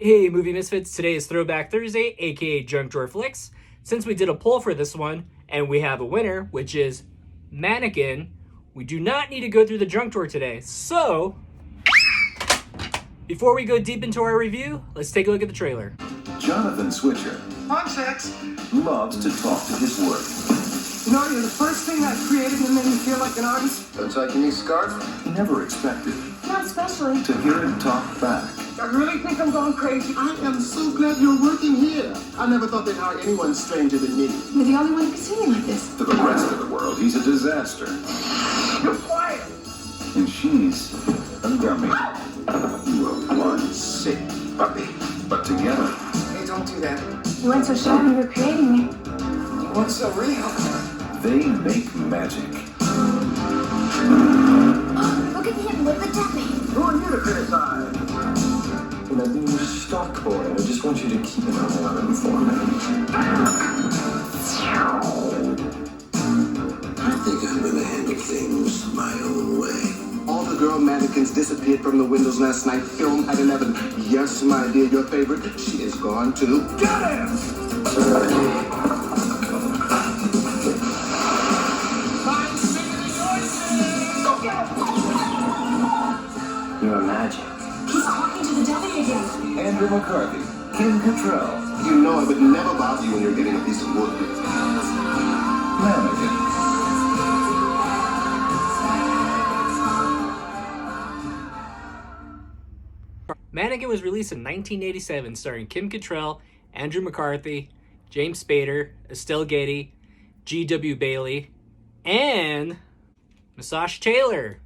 Hey Movie Misfits, today is Throwback Thursday, aka Junk Drawer FLIX. Since we did a poll for this one, and we have a winner, which is Mannequin, we do not need to go through the junk drawer today. So, before we go deep into our review, let's take a look at the trailer. Jonathan Switcher On sex. loves to talk to his work. You know, you're the first thing I created that made me feel like an artist. Looks like you need scarf. He never expected Not especially. to hear him talk back. I really think I'm going crazy. I am so glad you're working here. I never thought they'd hire anyone stranger than me. You're the only one who can see me like this. To the rest of the world, he's a disaster. You're quiet. And she's a dummy. You are one sick puppy. But together, Hey, don't do that. You weren't so sure when you were creating me. You weren't so real. they make magic. Look at him with the tapping. Who are you to criticize? And I've been your stock boy, and I just want you to keep an eye on him for me. I think I'm gonna handle things my own way. All the girl mannequins disappeared from the windows last night. Film at 11. Yes, my dear, your favorite. She is gone too. Get him! You're magic. He's talking to the devil again. Andrew McCarthy, Kim Cattrall, You know I would never bother you when you're getting a piece of wood. Mannequin. Mannequin was released in 1987, starring Kim Cattrall, Andrew McCarthy, James Spader, Estelle Getty, G.W. Bailey, and Massage Taylor.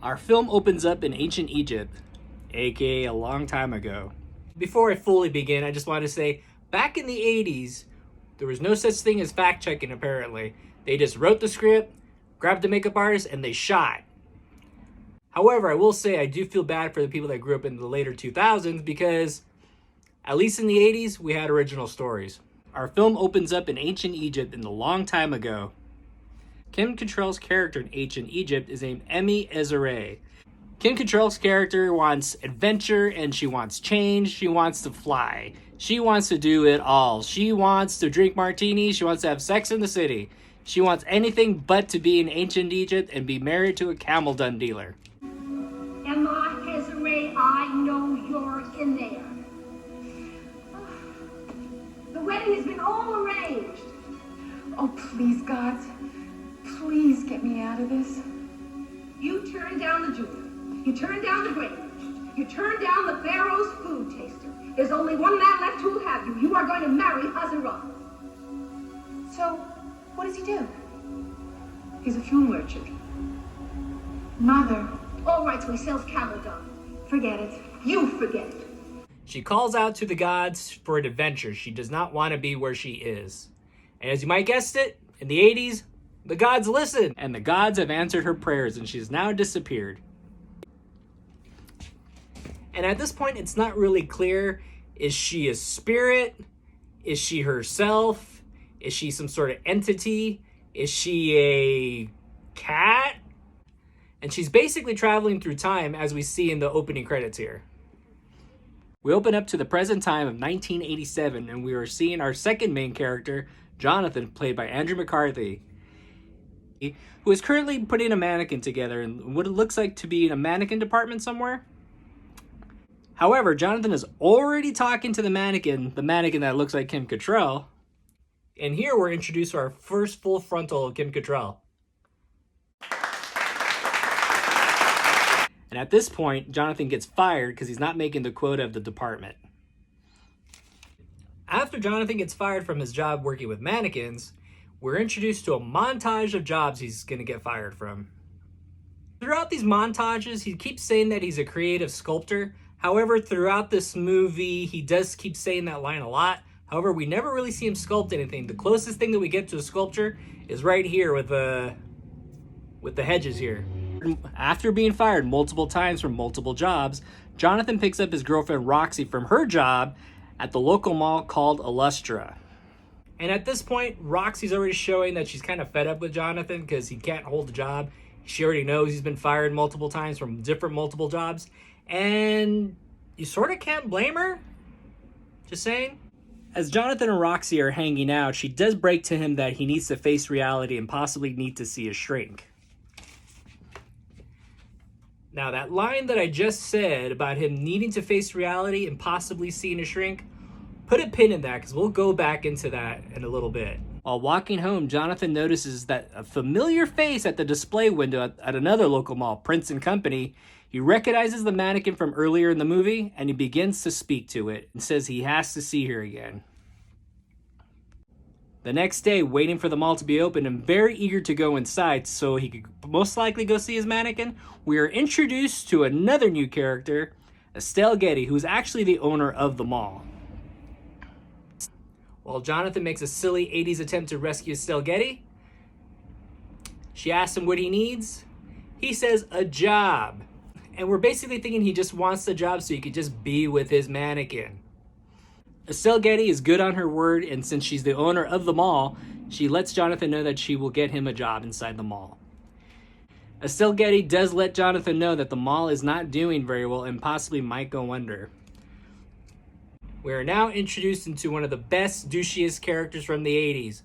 Our film opens up in ancient Egypt, aka a long time ago. Before I fully begin, I just want to say, back in the 80s, there was no such thing as fact-checking apparently. They just wrote the script, grabbed the makeup artist, and they shot. However, I will say I do feel bad for the people that grew up in the later 2000s because, at least in the 80s, we had original stories. Our film opens up in ancient Egypt in a long time ago. Kim Cattrall's character in ancient Egypt is named Emi Ezere. Kim Cattrall's character wants adventure and she wants change. She wants to fly. She wants to do it all. She wants to drink martinis. She wants to have sex in the city. She wants anything but to be in ancient Egypt and be married to a camel dung dealer. Emma Ezere, I know you're in there. The wedding has been all arranged. Oh, please, God. Please get me out of this. You turned down the jeweler. You turned down the grape. You turned down the Pharaoh's food taster. There's only one man left who will have you. You are going to marry Hazara. So, what does he do? He's a fuel merchant. Mother. All right, so he sells camel dung. Forget it. You forget it. She calls out to the gods for an adventure. She does not want to be where she is. And as you might guessed it, in the 80s, the gods listened. And the gods have answered her prayers and she's now disappeared. And at this point, it's not really clear. Is she a spirit? Is she herself? Is she some sort of entity? Is she a cat? And she's basically traveling through time as we see in the opening credits here. We open up to the present time of 1987 and we are seeing our second main character, Jonathan, played by Andrew McCarthy, who is currently putting a mannequin together in what it looks like to be in a mannequin department somewhere. However, Jonathan is already talking to the mannequin that looks like Kim Cattrall. And here we're introduced to our first full frontal of Kim Cattrall. And at this point, Jonathan gets fired because he's not making the quota of the department. After Jonathan gets fired from his job working with mannequins, we're introduced to a montage of jobs he's going to get fired from. Throughout these montages, he keeps saying that he's a creative sculptor. However, throughout this movie, he does keep saying that line a lot. However, we never really see him sculpt anything. The closest thing that we get to a sculpture is right here with the hedges here. After being fired multiple times from multiple jobs, Jonathan picks up his girlfriend Roxy from her job at the local mall called Illustra. And at this point, Roxy's already showing that she's kind of fed up with Jonathan because he can't hold the job. She already knows he's been fired multiple times from multiple jobs, and you sort of can't blame her. Just saying. As Jonathan and Roxy are hanging out, she does break to him that he needs to face reality and possibly need to see a shrink. Now, that line that I just said about him needing to face reality and possibly seeing a shrink, put a pin in that because we'll go back into that in a little bit. While walking home, Jonathan notices that a familiar face at the display window at another local mall, Prince & Company. He recognizes the mannequin from earlier in the movie, and he begins to speak to it and says he has to see her again. The next day, waiting for the mall to be open and very eager to go inside so he could most likely go see his mannequin, we are introduced to another new character, Estelle Getty, who's actually the owner of the mall. While Jonathan makes a silly 80s attempt to rescue Estelle Getty, she asks him what he needs. He says a job. And we're basically thinking he just wants the job so he could just be with his mannequin. Estelle Getty is good on her word, and since she's the owner of the mall, she lets Jonathan know that she will get him a job inside the mall. Estelle Getty does let Jonathan know that the mall is not doing very well and possibly might go under. We are now introduced into one of the best, douchiest characters from the 80s,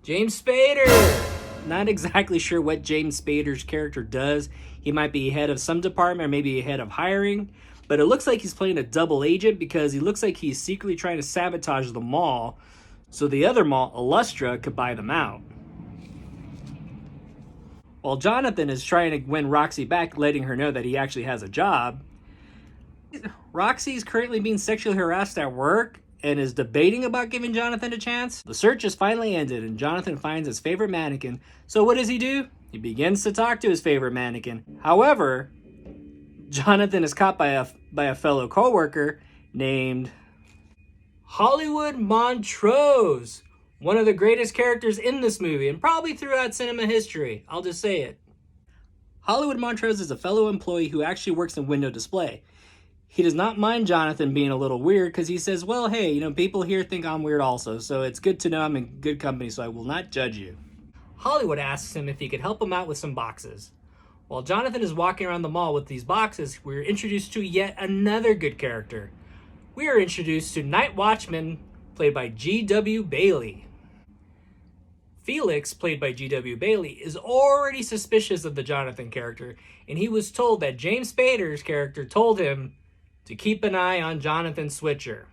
James Spader. Not exactly sure what James Spader's character does. He might be head of some department or maybe head of hiring, but it looks like he's playing a double agent because he looks like he's secretly trying to sabotage the mall so the other mall, Illustra, could buy them out. While Jonathan is trying to win Roxy back, letting her know that he actually has a job, Roxy is currently being sexually harassed at work and is debating about giving Jonathan a chance. The search has finally ended and Jonathan finds his favorite mannequin. So what does he do? He begins to talk to his favorite mannequin. However, Jonathan is caught by a fellow coworker named Hollywood Montrose, one of the greatest characters in this movie and probably throughout cinema history. I'll just say it. Hollywood Montrose is a fellow employee who actually works in window display. He does not mind Jonathan being a little weird because he says, well, hey, people here think I'm weird also, so it's good to know I'm in good company, so I will not judge you. Hollywood asks him if he could help him out with some boxes. While Jonathan is walking around the mall with these boxes, we're introduced to yet another good character. We are introduced to Night Watchman, played by G.W. Bailey. Felix, played by G.W. Bailey, is already suspicious of the Jonathan character, and he was told that James Spader's character told him to keep an eye on Jonathan Switcher.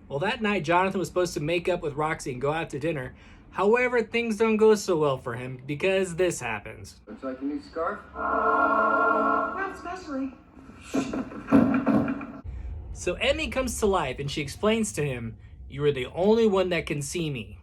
Well, that night, Jonathan was supposed to make up with Roxy and go out to dinner. However, things don't go so well for him because this happens. Looks like a new scarf. Not especially. So Emmy comes to life and she explains to him, "You are the only one that can see me."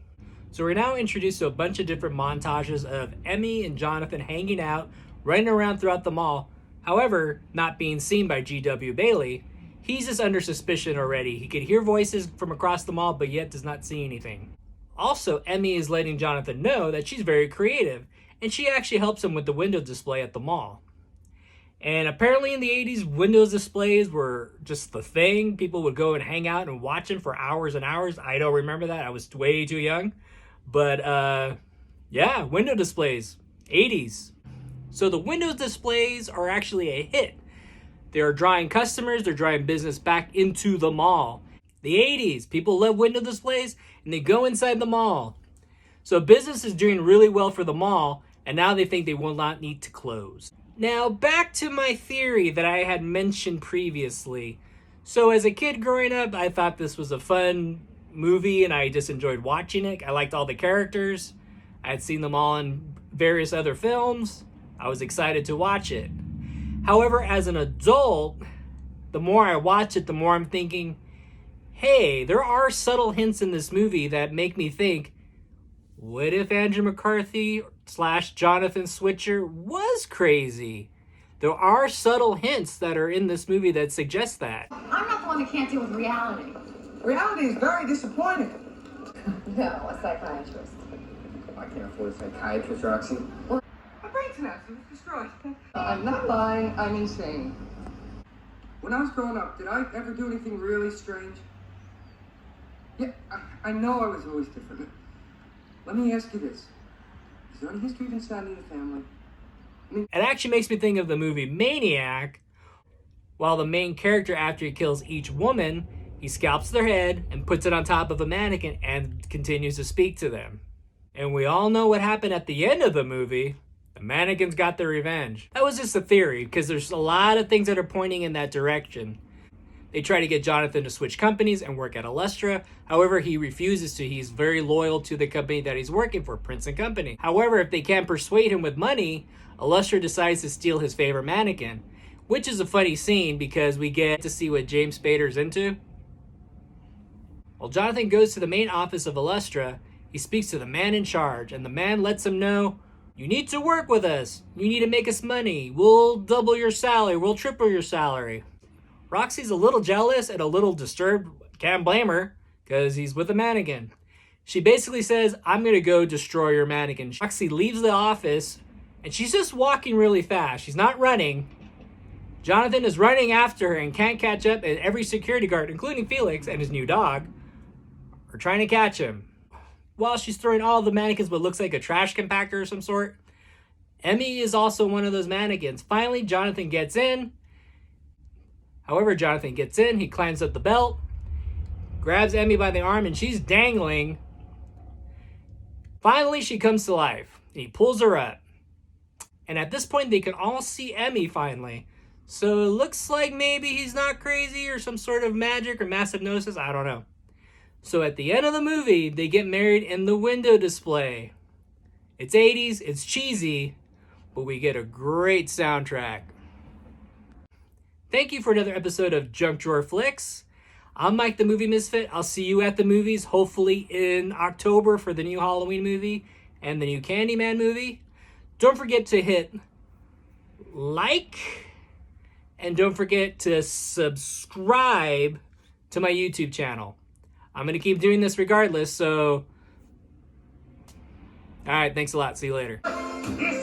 So we're now introduced to a bunch of different montages of Emmy and Jonathan hanging out, running around throughout the mall. However, not being seen by G.W. Bailey, he's just under suspicion already. He could hear voices from across the mall, but yet does not see anything. Also, Emmy is letting Jonathan know that she's very creative, and she actually helps him with the window display at the mall. And apparently in the 80s, windows displays were just the thing. People would go and hang out and watch them for hours and hours. I don't remember that. I was way too young. But, yeah, window displays, 80s. So the windows displays are actually a hit. They're drawing customers, they're drawing business back into the mall. The 80s, people love window displays, and they go inside the mall. So business is doing really well for the mall, and now they think they will not need to close. Now, back to my theory that I had mentioned previously. So as a kid growing up, I thought this was a fun movie, and I just enjoyed watching it. I liked all the characters. I had seen them all in various other films. I was excited to watch it. However, as an adult, the more I watch it, the more I'm thinking, hey, there are subtle hints in this movie that make me think, what if Andrew McCarthy / Jonathan Switcher was crazy? There are subtle hints that are in this movie that suggest that. I'm not the one that can't deal with reality. Reality is very disappointing. No, a psychiatrist. I can't afford a psychiatrist, Roxy. My brain synapse was destroyed. I'm not lying, I'm insane. When I was growing up, did I ever do anything really strange? Yeah, I know I was always different. Let me ask you this. Is there any history of insanity in the family? It actually makes me think of the movie Maniac. While the main character, after he kills each woman, he scalps their head and puts it on top of a mannequin and continues to speak to them. And we all know what happened at the end of the movie. The mannequins got their revenge. That was just a theory, because there's a lot of things that are pointing in that direction. They try to get Jonathan to switch companies and work at Alestra. However, he refuses to. He's very loyal to the company that he's working for, Prince & Company. However, if they can't persuade him with money, Alestra decides to steal his favorite mannequin. Which is a funny scene because we get to see what James Spader's into. Well, Jonathan goes to the main office of Alestra. He speaks to the man in charge, and the man lets him know, you need to work with us. You need to make us money. We'll double your salary. We'll triple your salary. Roxy's a little jealous and a little disturbed. Can't blame her, because he's with a mannequin. She basically says, I'm going to go destroy your mannequin. Roxy leaves the office, and she's just walking really fast. She's not running. Jonathan is running after her and can't catch up, and every security guard, including Felix and his new dog, are trying to catch him. While she's throwing all the mannequins what looks like a trash compactor of some sort, Emmy is also one of those mannequins. Finally, Jonathan gets in. However, Jonathan gets in, he climbs up the belt, grabs Emmy by the arm, and she's dangling. Finally, she comes to life. He pulls her up. And at this point, they can all see Emmy finally. So it looks like maybe he's not crazy or some sort of magic or mass hypnosis. I don't know. So at the end of the movie, they get married in the window display. It's 80s, it's cheesy, but we get a great soundtrack. Thank you for another episode of Junk Drawer Flicks. I'm Mike the Movie Misfit. I'll see you at the movies, hopefully in October for the new Halloween movie and the new Candyman movie. Don't forget to hit like. And don't forget to subscribe to my YouTube channel. I'm going to keep doing this regardless, so... Alright, thanks a lot. See you later. This